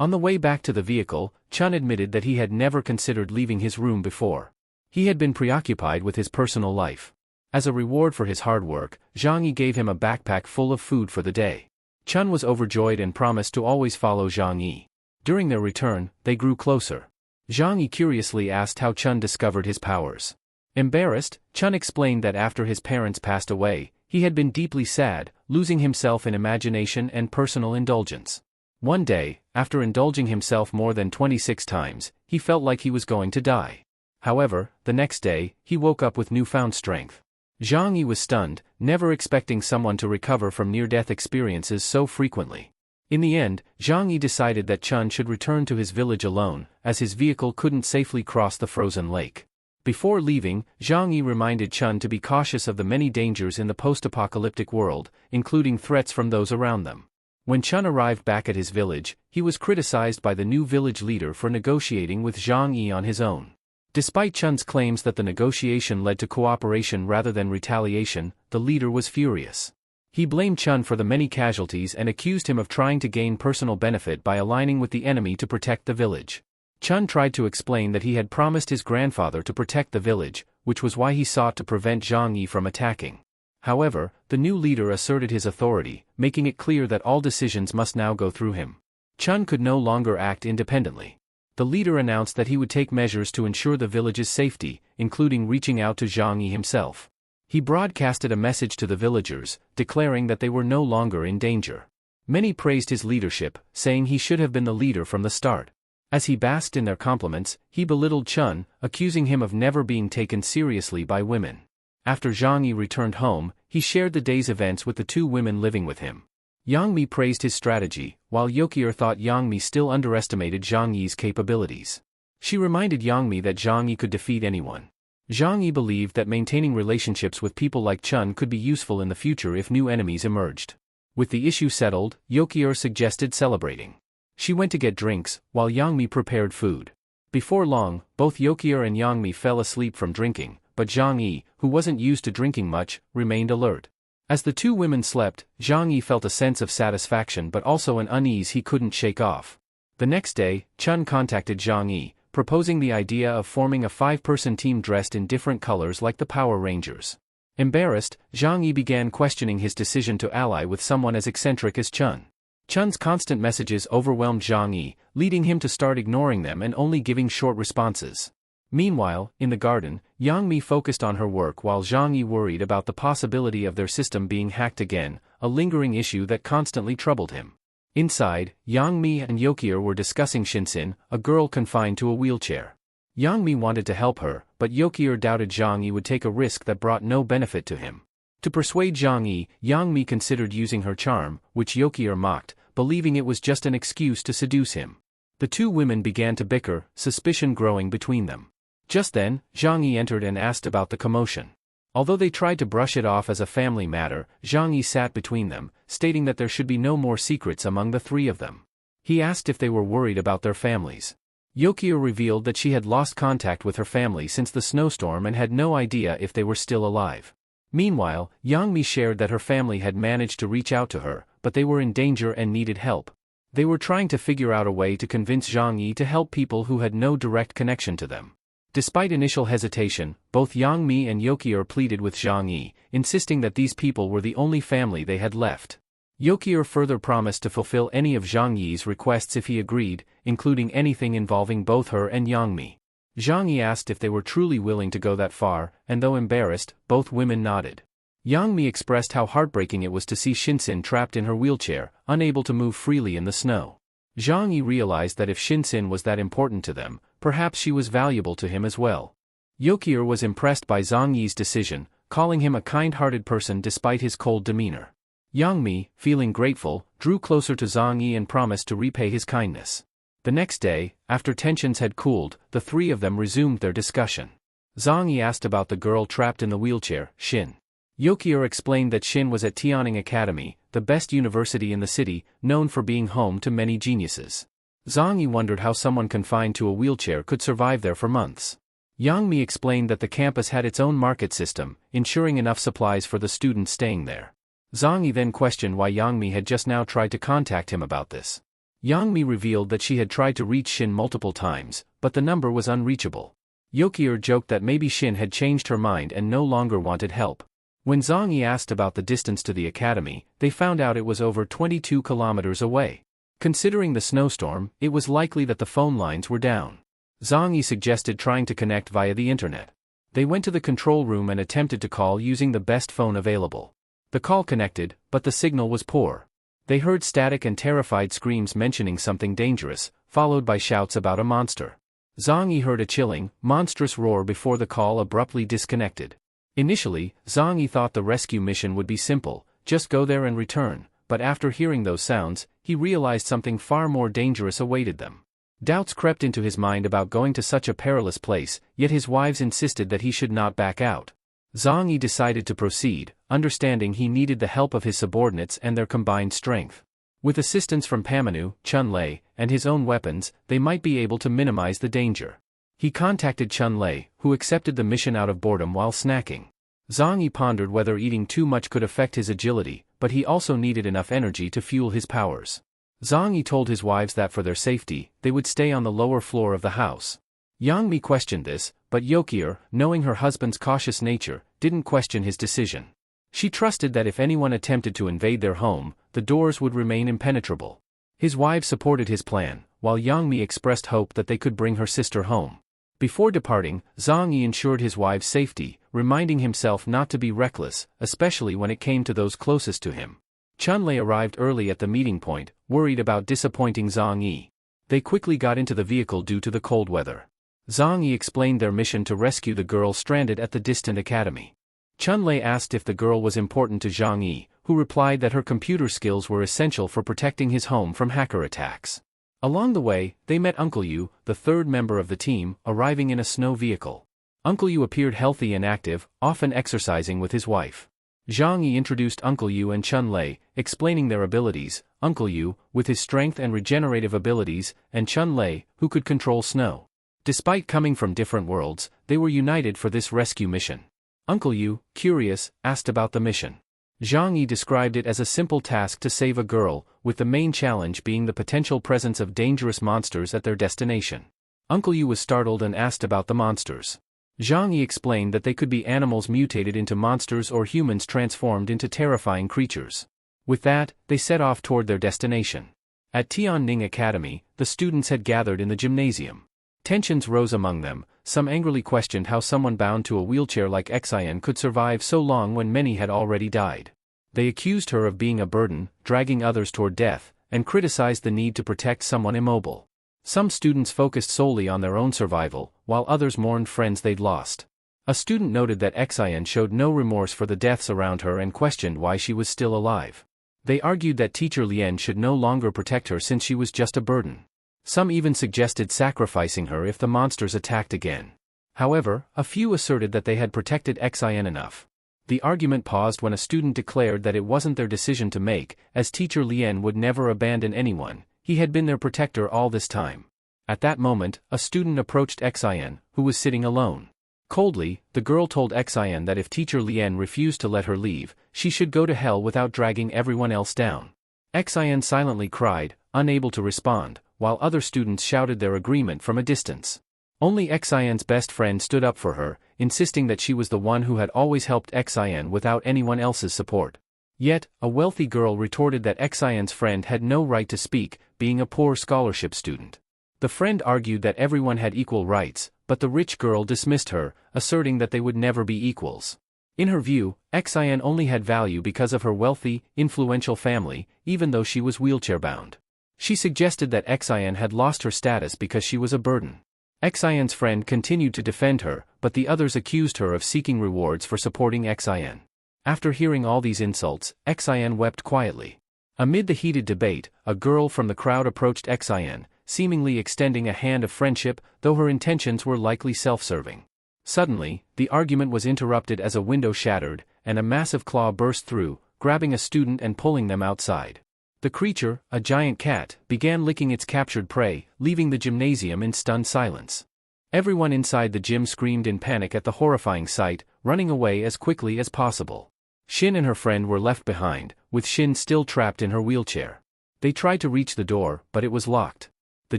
On the way back to the vehicle, Chun admitted that he had never considered leaving his room before. He had been preoccupied with his personal life. As a reward for his hard work, Zhang Yi gave him a backpack full of food for the day. Chun was overjoyed and promised to always follow Zhang Yi. During their return, they grew closer. Zhang Yi curiously asked how Chun discovered his powers. Embarrassed, Chun explained that after his parents passed away, he had been deeply sad, losing himself in imagination and personal indulgence. One day, after indulging himself more than 26 times, he felt like he was going to die. However, the next day, he woke up with newfound strength. Zhang Yi was stunned, never expecting someone to recover from near-death experiences so frequently. In the end, Zhang Yi decided that Chun should return to his village alone, as his vehicle couldn't safely cross the frozen lake. Before leaving, Zhang Yi reminded Chun to be cautious of the many dangers in the post-apocalyptic world, including threats from those around them. When Chun arrived back at his village, he was criticized by the new village leader for negotiating with Zhang Yi on his own. Despite Chun's claims that the negotiation led to cooperation rather than retaliation, the leader was furious. He blamed Chun for the many casualties and accused him of trying to gain personal benefit by aligning with the enemy to protect the village. Chun tried to explain that he had promised his grandfather to protect the village, which was why he sought to prevent Zhang Yi from attacking. However, the new leader asserted his authority, making it clear that all decisions must now go through him. Chun could no longer act independently. The leader announced that he would take measures to ensure the village's safety, including reaching out to Zhang Yi himself. He broadcasted a message to the villagers, declaring that they were no longer in danger. Many praised his leadership, saying he should have been the leader from the start. As he basked in their compliments, he belittled Chun, accusing him of never being taken seriously by women. After Zhang Yi returned home, he shared the day's events with the two women living with him. Yang Mi praised his strategy, while Yokier thought Yang Mi still underestimated Zhang Yi's capabilities. She reminded Yang Mi that Zhang Yi could defeat anyone. Zhang Yi believed that maintaining relationships with people like Chun could be useful in the future if new enemies emerged. With the issue settled, Yokier suggested celebrating. She went to get drinks, while Yang Mi prepared food. Before long, both Yokier and Yang Mi fell asleep from drinking, but Zhang Yi, who wasn't used to drinking much, remained alert. As the two women slept, Zhang Yi felt a sense of satisfaction but also an unease he couldn't shake off. The next day, Chun contacted Zhang Yi, proposing the idea of forming a 5-person team dressed in different colors like the Power Rangers. Embarrassed, Zhang Yi began questioning his decision to ally with someone as eccentric as Chun. Chun's constant messages overwhelmed Zhang Yi, leading him to start ignoring them and only giving short responses. Meanwhile, in the garden, Yang Mi focused on her work while Zhang Yi worried about the possibility of their system being hacked again, a lingering issue that constantly troubled him. Inside, Yang Mi and Yokier were discussing Shinsin, a girl confined to a wheelchair. Yang Mi wanted to help her, but Yokier doubted Zhang Yi would take a risk that brought no benefit to him. To persuade Zhang Yi, Yang Mi considered using her charm, which Yokier mocked, believing it was just an excuse to seduce him. The two women began to bicker, suspicion growing between them. Just then, Zhang Yi entered and asked about the commotion. Although they tried to brush it off as a family matter, Zhang Yi sat between them, stating that there should be no more secrets among the three of them. He asked if they were worried about their families. Yokier revealed that she had lost contact with her family since the snowstorm and had no idea if they were still alive. Meanwhile, Yang Mi shared that her family had managed to reach out to her, but they were in danger and needed help. They were trying to figure out a way to convince Zhang Yi to help people who had no direct connection to them. Despite initial hesitation, both Yang Mi and Yokier pleaded with Zhang Yi, insisting that these people were the only family they had left. Yokier further promised to fulfill any of Zhang Yi's requests if he agreed, including anything involving both her and Yang Mi. Zhang Yi asked if they were truly willing to go that far, and though embarrassed, both women nodded. Yang Mi expressed how heartbreaking it was to see Shinsin trapped in her wheelchair, unable to move freely in the snow. Zhang Yi realized that if Shinsin was that important to them, perhaps she was valuable to him as well. Yokier was impressed by Zhang Yi's decision, calling him a kind-hearted person despite his cold demeanor. Yang Mi, feeling grateful, drew closer to Zhang Yi and promised to repay his kindness. The next day, after tensions had cooled, the three of them resumed their discussion. Zhang Yi asked about the girl trapped in the wheelchair, Shin. Yokier explained that Shin was at Tianning Academy, the best university in the city, known for being home to many geniuses. Zhang Yi wondered how someone confined to a wheelchair could survive there for months. Yang Mi explained that the campus had its own market system, ensuring enough supplies for the students staying there. Zhang Yi then questioned why Yang Mi had just now tried to contact him about this. Zhang Yi revealed that she had tried to reach Shin multiple times, but the number was unreachable. Yokier joked that maybe Shin had changed her mind and no longer wanted help. When Zhang Yi asked about the distance to the academy, they found out it was over 22 kilometers away. Considering the snowstorm, it was likely that the phone lines were down. Zhang Yi suggested trying to connect via the internet. They went to the control room and attempted to call using the best phone available. The call connected, but the signal was poor. They heard static and terrified screams mentioning something dangerous, followed by shouts about a monster. Zhang Yi heard a chilling, monstrous roar before the call abruptly disconnected. Initially, Zhang Yi thought the rescue mission would be simple, just go there and return, but after hearing those sounds, he realized something far more dangerous awaited them. Doubts crept into his mind about going to such a perilous place, yet his wives insisted that he should not back out. Zhang Yi decided to proceed, understanding he needed the help of his subordinates and their combined strength. With assistance from Pamanu, Chun-Lei, and his own weapons, they might be able to minimize the danger. He contacted Chun-Lei, who accepted the mission out of boredom while snacking. Zhang Yi pondered whether eating too much could affect his agility, but he also needed enough energy to fuel his powers. Zhang Yi told his wives that for their safety, they would stay on the lower floor of the house. Yang Mi questioned this, but Yokier, knowing her husband's cautious nature, didn't question his decision. She trusted that if anyone attempted to invade their home, the doors would remain impenetrable. His wives supported his plan, while Yang Mi expressed hope that they could bring her sister home. Before departing, Zhang Yi ensured his wives' safety, reminding himself not to be reckless, especially when it came to those closest to him. Chun-Lei arrived early at the meeting point, worried about disappointing Zhang Yi. They quickly got into the vehicle due to the cold weather. Zhang Yi explained their mission to rescue the girl stranded at the distant academy. Chun-Lei asked if the girl was important to Zhang Yi, who replied that her computer skills were essential for protecting his home from hacker attacks. Along the way, they met Uncle Yu, the third member of the team, arriving in a snow vehicle. Uncle Yu appeared healthy and active, often exercising with his wife. Zhang Yi introduced Uncle Yu and Chun-Lei, explaining their abilities, Uncle Yu, with his strength and regenerative abilities, and Chun-Lei, who could control snow. Despite coming from different worlds, they were united for this rescue mission. Uncle Yu, curious, asked about the mission. Zhang Yi described it as a simple task to save a girl, with the main challenge being the potential presence of dangerous monsters at their destination. Uncle Yu was startled and asked about the monsters. Zhang Yi explained that they could be animals mutated into monsters or humans transformed into terrifying creatures. With that, they set off toward their destination. At Tianning Academy, the students had gathered in the gymnasium. Tensions rose among them. Some angrily questioned how someone bound to a wheelchair like Ecchi could survive so long when many had already died. They accused her of being a burden, dragging others toward death, and criticized the need to protect someone immobile. Some students focused solely on their own survival, while others mourned friends they'd lost. A student noted that Ecchi showed no remorse for the deaths around her and questioned why she was still alive. They argued that teacher Lien should no longer protect her since she was just a burden. Some even suggested sacrificing her if the monsters attacked again. However, a few asserted that they had protected Ecchi enough. The argument paused when a student declared that it wasn't their decision to make, as teacher Lien would never abandon anyone. He had been their protector all this time. At that moment, a student approached Ecchi, who was sitting alone. Coldly, the girl told Ecchi that if teacher Lien refused to let her leave, she should go to hell without dragging everyone else down. Ecchi silently cried, unable to respond, while other students shouted their agreement from a distance. Only Ecchi's best friend stood up for her, insisting that she was the one who had always helped Ecchi without anyone else's support. Yet, a wealthy girl retorted that Ecchi's friend had no right to speak, being a poor scholarship student. The friend argued that everyone had equal rights, but the rich girl dismissed her, asserting that they would never be equals. In her view, Ecchi only had value because of her wealthy, influential family, even though she was wheelchair-bound. She suggested that Ecchi had lost her status because she was a burden. Ecchi's friend continued to defend her, but the others accused her of seeking rewards for supporting Ecchi. After hearing all these insults, Ecchi wept quietly. Amid the heated debate, a girl from the crowd approached Ecchi, seemingly extending a hand of friendship, though her intentions were likely self-serving. Suddenly, the argument was interrupted as a window shattered, and a massive claw burst through, grabbing a student and pulling them outside. The creature, a giant cat, began licking its captured prey, leaving the gymnasium in stunned silence. Everyone inside the gym screamed in panic at the horrifying sight, running away as quickly as possible. Shin and her friend were left behind, with Shin still trapped in her wheelchair. They tried to reach the door, but it was locked. The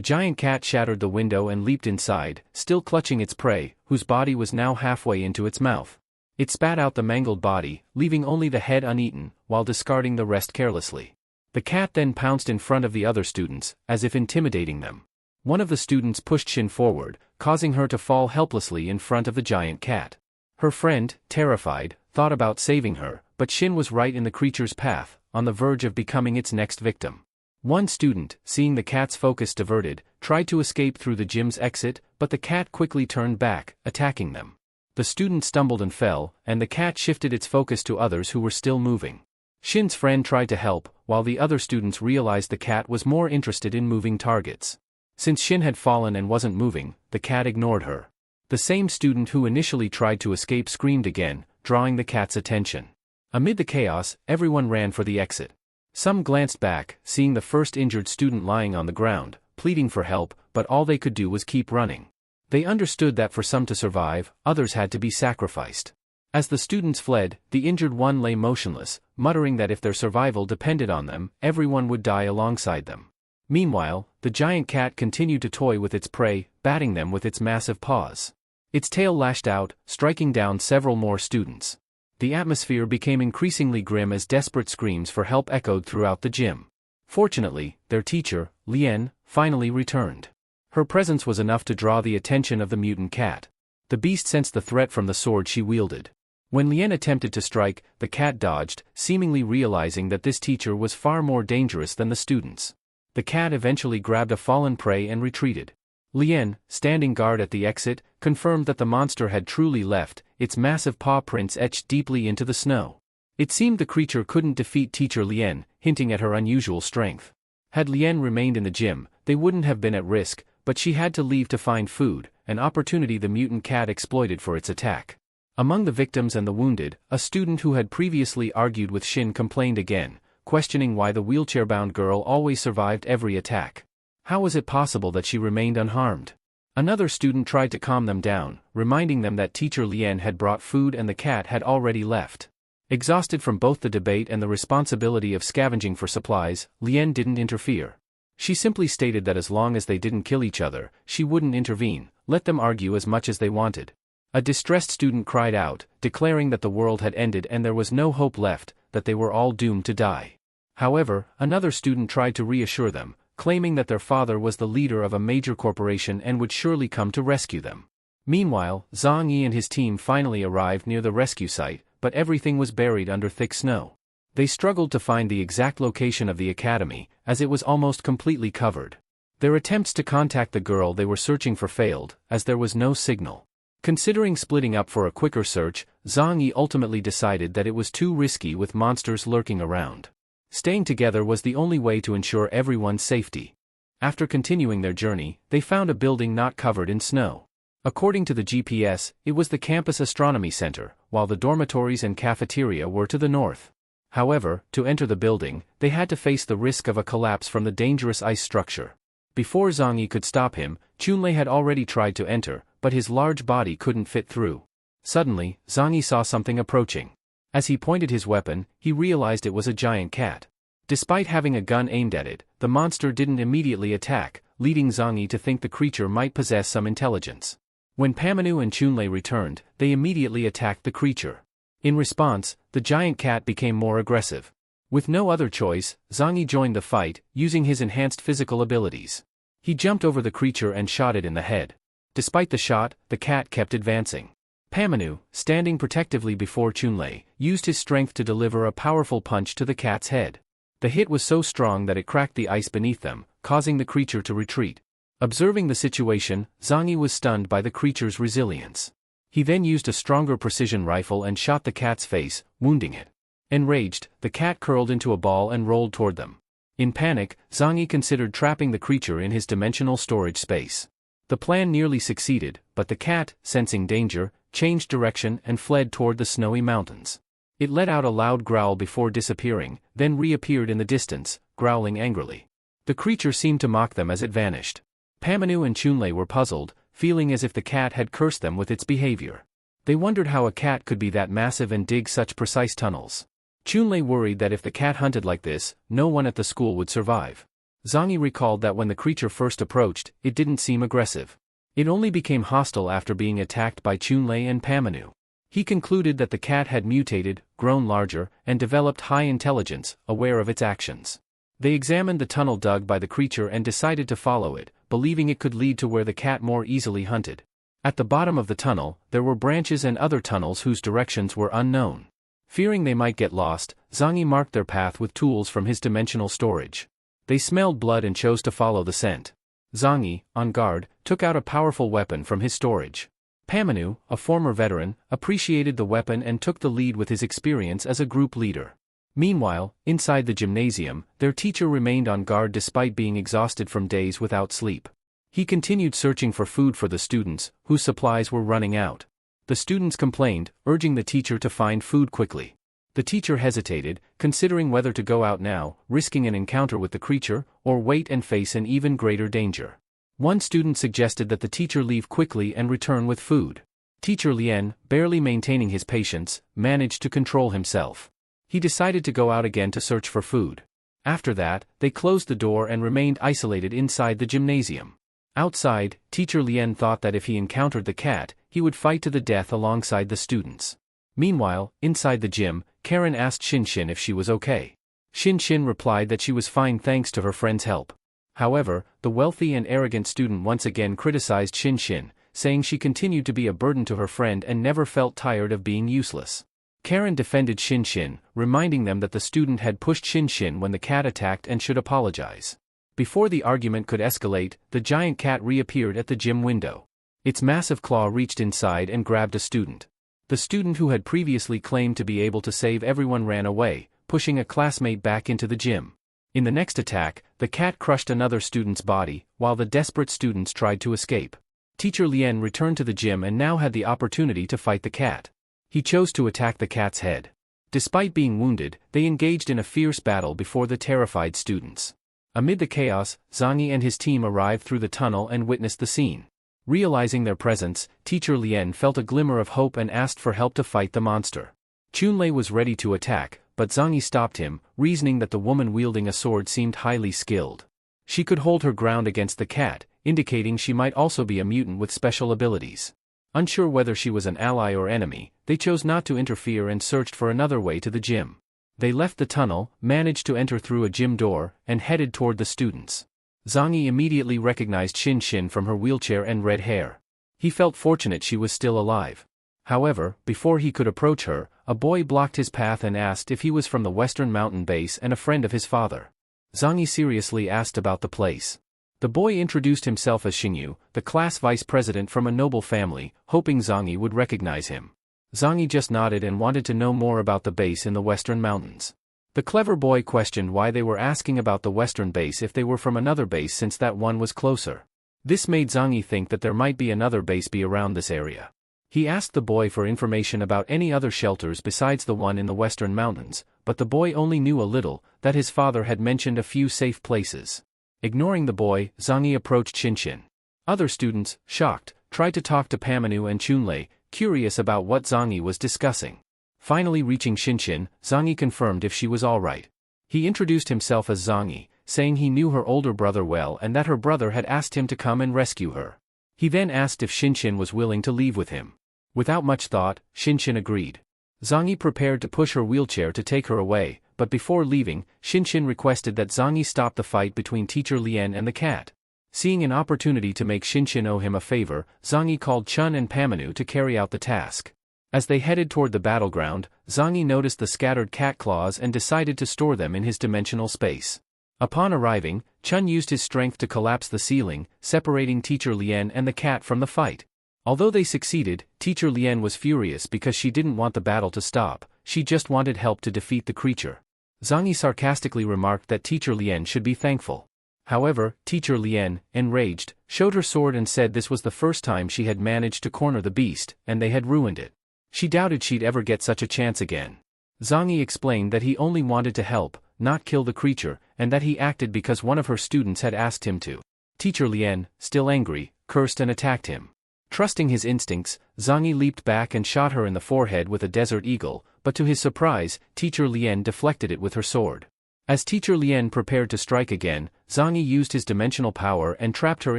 giant cat shattered the window and leaped inside, still clutching its prey, whose body was now halfway into its mouth. It spat out the mangled body, leaving only the head uneaten, while discarding the rest carelessly. The cat then pounced in front of the other students, as if intimidating them. One of the students pushed Shin forward, causing her to fall helplessly in front of the giant cat. Her friend, terrified, thought about saving her, but Shin was right in the creature's path, on the verge of becoming its next victim. One student, seeing the cat's focus diverted, tried to escape through the gym's exit, but the cat quickly turned back, attacking them. The student stumbled and fell, and the cat shifted its focus to others who were still moving. Shin's friend tried to help, while the other students realized the cat was more interested in moving targets. Since Shin had fallen and wasn't moving, the cat ignored her. The same student who initially tried to escape screamed again, drawing the cat's attention. Amid the chaos, everyone ran for the exit. Some glanced back, seeing the first injured student lying on the ground, pleading for help, but all they could do was keep running. They understood that for some to survive, others had to be sacrificed. As the students fled, the injured one lay motionless, muttering that if their survival depended on them, everyone would die alongside them. Meanwhile, the giant cat continued to toy with its prey, batting them with its massive paws. Its tail lashed out, striking down several more students. The atmosphere became increasingly grim as desperate screams for help echoed throughout the gym. Fortunately, their teacher, Lien, finally returned. Her presence was enough to draw the attention of the mutant cat. The beast sensed the threat from the sword she wielded. When Lien attempted to strike, the cat dodged, seemingly realizing that this teacher was far more dangerous than the students. The cat eventually grabbed a fallen prey and retreated. Lien, standing guard at the exit, confirmed that the monster had truly left, its massive paw prints etched deeply into the snow. It seemed the creature couldn't defeat teacher Lien, hinting at her unusual strength. Had Lien remained in the gym, they wouldn't have been at risk, but she had to leave to find food, an opportunity the mutant cat exploited for its attack. Among the victims and the wounded, a student who had previously argued with Shin complained again, questioning why the wheelchair-bound girl always survived every attack. How was it possible that she remained unharmed? Another student tried to calm them down, reminding them that teacher Lien had brought food and the cat had already left. Exhausted from both the debate and the responsibility of scavenging for supplies, Lien didn't interfere. She simply stated that as long as they didn't kill each other, she wouldn't intervene, let them argue as much as they wanted. A distressed student cried out, declaring that the world had ended and there was no hope left, that they were all doomed to die. However, another student tried to reassure them, claiming that their father was the leader of a major corporation and would surely come to rescue them. Meanwhile, Zhang Yi and his team finally arrived near the rescue site, but everything was buried under thick snow. They struggled to find the exact location of the academy, as it was almost completely covered. Their attempts to contact the girl they were searching for failed, as there was no signal. Considering splitting up for a quicker search, Zhang Yi ultimately decided that it was too risky with monsters lurking around. Staying together was the only way to ensure everyone's safety. After continuing their journey, they found a building not covered in snow. According to the GPS, it was the campus astronomy center, while the dormitories and cafeteria were to the north. However, to enter the building, they had to face the risk of a collapse from the dangerous ice structure. Before Zhang Yi could stop him, Chunlei had already tried to enter, but his large body couldn't fit through. Suddenly, Zhang Yi saw something approaching. As he pointed his weapon, he realized it was a giant cat. Despite having a gun aimed at it, the monster didn't immediately attack, leading Zhang Yi to think the creature might possess some intelligence. When Pamanu and Chunlei returned, they immediately attacked the creature. In response, the giant cat became more aggressive. With no other choice, Zhang Yi joined the fight, using his enhanced physical abilities. He jumped over the creature and shot it in the head. Despite the shot, the cat kept advancing. Pamanu, standing protectively before Chunlei, used his strength to deliver a powerful punch to the cat's head. The hit was so strong that it cracked the ice beneath them, causing the creature to retreat. Observing the situation, Zhang Yi was stunned by the creature's resilience. He then used a stronger precision rifle and shot the cat's face, wounding it. Enraged, the cat curled into a ball and rolled toward them. In panic, Zhang Yi considered trapping the creature in his dimensional storage space. The plan nearly succeeded, but the cat, sensing danger, changed direction and fled toward the snowy mountains. It let out a loud growl before disappearing, then reappeared in the distance, growling angrily. The creature seemed to mock them as it vanished. Pamanu and Chunlei were puzzled, feeling as if the cat had cursed them with its behavior. They wondered how a cat could be that massive and dig such precise tunnels. Chunlei worried that if the cat hunted like this, no one at the school would survive. Zhang Yi recalled that when the creature first approached, it didn't seem aggressive. It only became hostile after being attacked by Chunlei and Pamanu. He concluded that the cat had mutated, grown larger, and developed high intelligence, aware of its actions. They examined the tunnel dug by the creature and decided to follow it, believing it could lead to where the cat more easily hunted. At the bottom of the tunnel, there were branches and other tunnels whose directions were unknown. Fearing they might get lost, Zhang Yi marked their path with tools from his dimensional storage. They smelled blood and chose to follow the scent. Zhang Yi, on guard, took out a powerful weapon from his storage. Pamanu, a former veteran, appreciated the weapon and took the lead with his experience as a group leader. Meanwhile, inside the gymnasium, their teacher remained on guard despite being exhausted from days without sleep. He continued searching for food for the students, whose supplies were running out. The students complained, urging the teacher to find food quickly. The teacher hesitated, considering whether to go out now, risking an encounter with the creature, or wait and face an even greater danger. One student suggested that the teacher leave quickly and return with food. Teacher Lien, barely maintaining his patience, managed to control himself. He decided to go out again to search for food. After that, they closed the door and remained isolated inside the gymnasium. Outside, Teacher Lien thought that if he encountered the cat, he would fight to the death alongside the students. Meanwhile, inside the gym, Karen asked Shin if she was okay. Shin replied that she was fine thanks to her friend's help. However, the wealthy and arrogant student once again criticized Shin, saying she continued to be a burden to her friend and never felt tired of being useless. Karen defended Shin, reminding them that the student had pushed Shin when the cat attacked and should apologize. Before the argument could escalate, the giant cat reappeared at the gym window. Its massive claw reached inside and grabbed a student. The student who had previously claimed to be able to save everyone ran away, pushing a classmate back into the gym. In the next attack, the cat crushed another student's body, while the desperate students tried to escape. Teacher Lien returned to the gym and now had the opportunity to fight the cat. He chose to attack the cat's head. Despite being wounded, they engaged in a fierce battle before the terrified students. Amid the chaos, Zhang Yi and his team arrived through the tunnel and witnessed the scene. Realizing their presence, Teacher Lien felt a glimmer of hope and asked for help to fight the monster. Chunlei was ready to attack, but Zhang Yi stopped him, reasoning that the woman wielding a sword seemed highly skilled. She could hold her ground against the cat, indicating she might also be a mutant with special abilities. Unsure whether she was an ally or enemy, they chose not to interfere and searched for another way to the gym. They left the tunnel, managed to enter through a gym door, and headed toward the students. Zhang Yi immediately recognized Shin from her wheelchair and red hair. He felt fortunate she was still alive. However, before he could approach her, a boy blocked his path and asked if he was from the Western Mountain Base and a friend of his father. Zhang Yi seriously asked about the place. The boy introduced himself as Xingyu, the class vice president from a noble family, hoping Zhang Yi would recognize him. Zhang Yi just nodded and wanted to know more about the base in the Western Mountains. The clever boy questioned why they were asking about the Western base if they were from another base since that one was closer. This made Zhang Yi think that there might be another base around this area. He asked the boy for information about any other shelters besides the one in the Western Mountains, but the boy only knew a little, that his father had mentioned a few safe places. Ignoring the boy, Zhang Yi approached Shin. Other students, shocked, tried to talk to Pamanu and Chunlei, curious about what Zhang Yi was discussing. Finally reaching Shin, Zhang Yi confirmed if she was alright. He introduced himself as Zhang Yi, saying he knew her older brother well and that her brother had asked him to come and rescue her. He then asked if Shin was willing to leave with him. Without much thought, Shin agreed. Zhang Yi prepared to push her wheelchair to take her away, but before leaving, Shin requested that Zhang Yi stop the fight between Teacher Lien and the cat. Seeing an opportunity to make Shin owe him a favor, Zhang Yi called Chun and Pamanu to carry out the task. As they headed toward the battleground, Zhang Yi noticed the scattered cat claws and decided to store them in his dimensional space. Upon arriving, Chun used his strength to collapse the ceiling, separating Teacher Lien and the cat from the fight. Although they succeeded, Teacher Lien was furious because she didn't want the battle to stop, she just wanted help to defeat the creature. Zhang Yi sarcastically remarked that Teacher Lien should be thankful. However, Teacher Lien, enraged, showed her sword and said this was the first time she had managed to corner the beast, and they had ruined it. She doubted she'd ever get such a chance again. Zhang Yi explained that he only wanted to help, not kill the creature, and that he acted because one of her students had asked him to. Teacher Lien, still angry, cursed and attacked him. Trusting his instincts, Zhang Yi leaped back and shot her in the forehead with a desert eagle, but to his surprise, Teacher Lien deflected it with her sword. As Teacher Lien prepared to strike again, Zhang Yi used his dimensional power and trapped her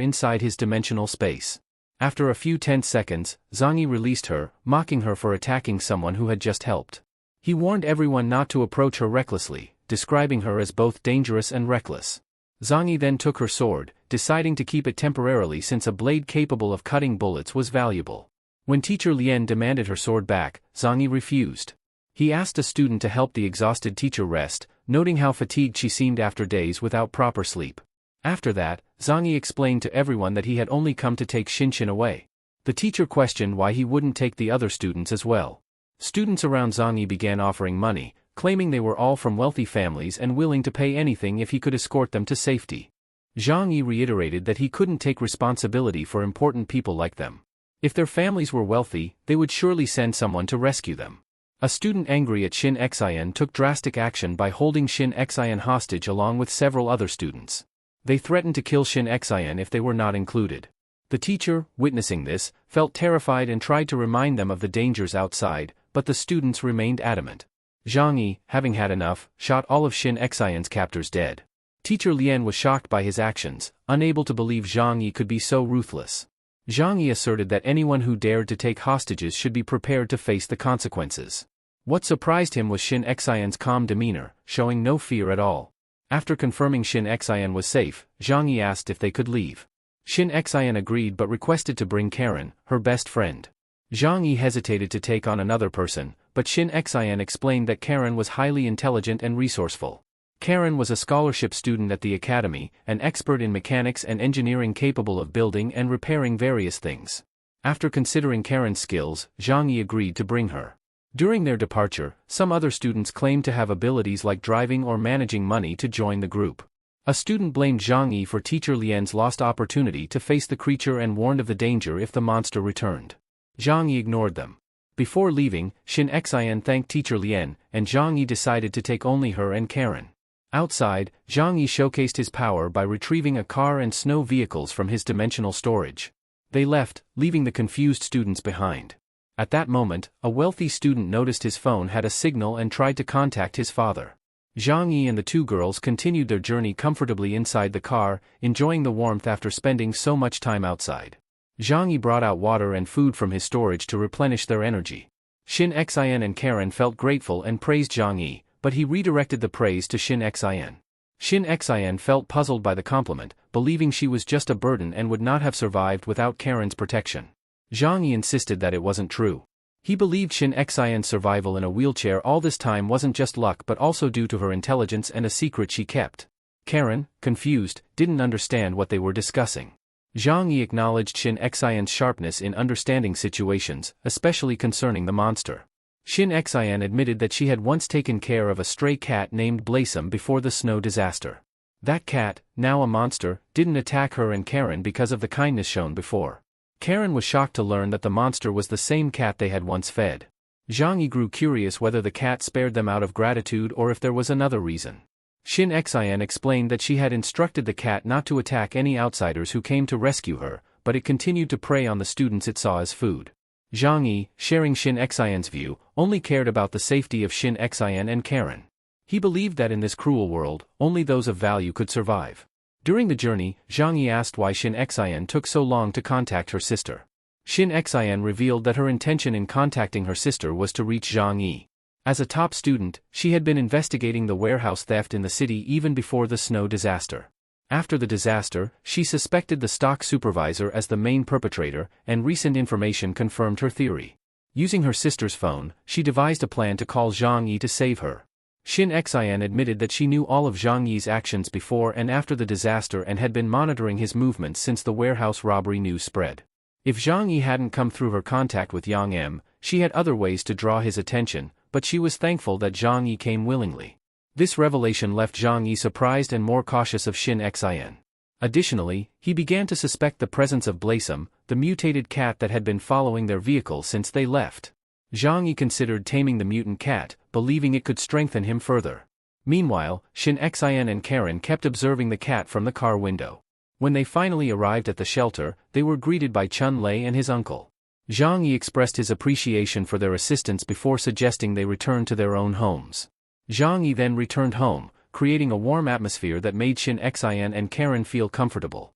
inside his dimensional space. After a few tense seconds, Zhang Yi released her, mocking her for attacking someone who had just helped. He warned everyone not to approach her recklessly, describing her as both dangerous and reckless. Zhang Yi then took her sword, deciding to keep it temporarily since a blade capable of cutting bullets was valuable. When Teacher Lien demanded her sword back, Zhang Yi refused. He asked a student to help the exhausted teacher rest, noting how fatigued she seemed after days without proper sleep. After that, Zhang Yi explained to everyone that he had only come to take Shinshin away. The teacher questioned why he wouldn't take the other students as well. Students around Zhang Yi began offering money, claiming they were all from wealthy families and willing to pay anything if he could escort them to safety. Zhang Yi reiterated that he couldn't take responsibility for important people like them. If their families were wealthy, they would surely send someone to rescue them. A student angry at Shin Xian took drastic action by holding Shin Xian hostage along with several other students. They threatened to kill Shin Xian if they were not included. The teacher, witnessing this, felt terrified and tried to remind them of the dangers outside, but the students remained adamant. Zhang Yi, having had enough, shot all of Shin Xian's captors dead. Teacher Lien was shocked by his actions, unable to believe Zhang Yi could be so ruthless. Zhang Yi asserted that anyone who dared to take hostages should be prepared to face the consequences. What surprised him was Shin Xian's calm demeanor, showing no fear at all. After confirming Shin Xian was safe, Zhang Yi asked if they could leave. Shin Xian agreed but requested to bring Karen, her best friend. Zhang Yi hesitated to take on another person, but Shin Xian explained that Karen was highly intelligent and resourceful. Karen was a scholarship student at the academy, an expert in mechanics and engineering capable of building and repairing various things. After considering Karen's skills, Zhang Yi agreed to bring her. During their departure, some other students claimed to have abilities like driving or managing money to join the group. A student blamed Zhang Yi for Teacher Lien's lost opportunity to face the creature and warned of the danger if the monster returned. Zhang Yi ignored them. Before leaving, Shin Xian thanked Teacher Lien, and Zhang Yi decided to take only her and Karen. Outside, Zhang Yi showcased his power by retrieving a car and snow vehicles from his dimensional storage. They left, leaving the confused students behind. At that moment, a wealthy student noticed his phone had a signal and tried to contact his father. Zhang Yi and the two girls continued their journey comfortably inside the car, enjoying the warmth after spending so much time outside. Zhang Yi brought out water and food from his storage to replenish their energy. Shin Xian and Karen felt grateful and praised Zhang Yi, but he redirected the praise to Shin Xian. Shin Xian felt puzzled by the compliment, believing she was just a burden and would not have survived without Karen's protection. Zhang Yi insisted that it wasn't true. He believed Shin Xian's survival in a wheelchair all this time wasn't just luck but also due to her intelligence and a secret she kept. Karen, confused, didn't understand what they were discussing. Zhang Yi acknowledged Shin Xian's sharpness in understanding situations, especially concerning the monster. Shin Xian admitted that she had once taken care of a stray cat named Blossom before the snow disaster. That cat, now a monster, didn't attack her and Karen because of the kindness shown before. Karen was shocked to learn that the monster was the same cat they had once fed. Zhang Yi grew curious whether the cat spared them out of gratitude or if there was another reason. Shin Xian explained that she had instructed the cat not to attack any outsiders who came to rescue her, but it continued to prey on the students it saw as food. Zhang Yi, sharing Shin Xian's view, only cared about the safety of Shin Xian and Karen. He believed that in this cruel world, only those of value could survive. During the journey, Zhang Yi asked why Shin Xian took so long to contact her sister. Shin Xian revealed that her intention in contacting her sister was to reach Zhang Yi. As a top student, she had been investigating the warehouse theft in the city even before the snow disaster. After the disaster, she suspected the stock supervisor as the main perpetrator, and recent information confirmed her theory. Using her sister's phone, she devised a plan to call Zhang Yi to save her. Shin Xian admitted that she knew all of Zhang Yi's actions before and after the disaster and had been monitoring his movements since the warehouse robbery news spread. If Zhang Yi hadn't come through her contact with Yang M, she had other ways to draw his attention, but she was thankful that Zhang Yi came willingly. This revelation left Zhang Yi surprised and more cautious of Shin Xian. Additionally, he began to suspect the presence of Blossom, the mutated cat that had been following their vehicle since they left. Zhang Yi considered taming the mutant cat, believing it could strengthen him further. Meanwhile, Shin Xian and Karen kept observing the cat from the car window. When they finally arrived at the shelter, they were greeted by Chun Lei and his uncle. Zhang Yi expressed his appreciation for their assistance before suggesting they return to their own homes. Zhang Yi then returned home, creating a warm atmosphere that made Xin Xian and Karen feel comfortable.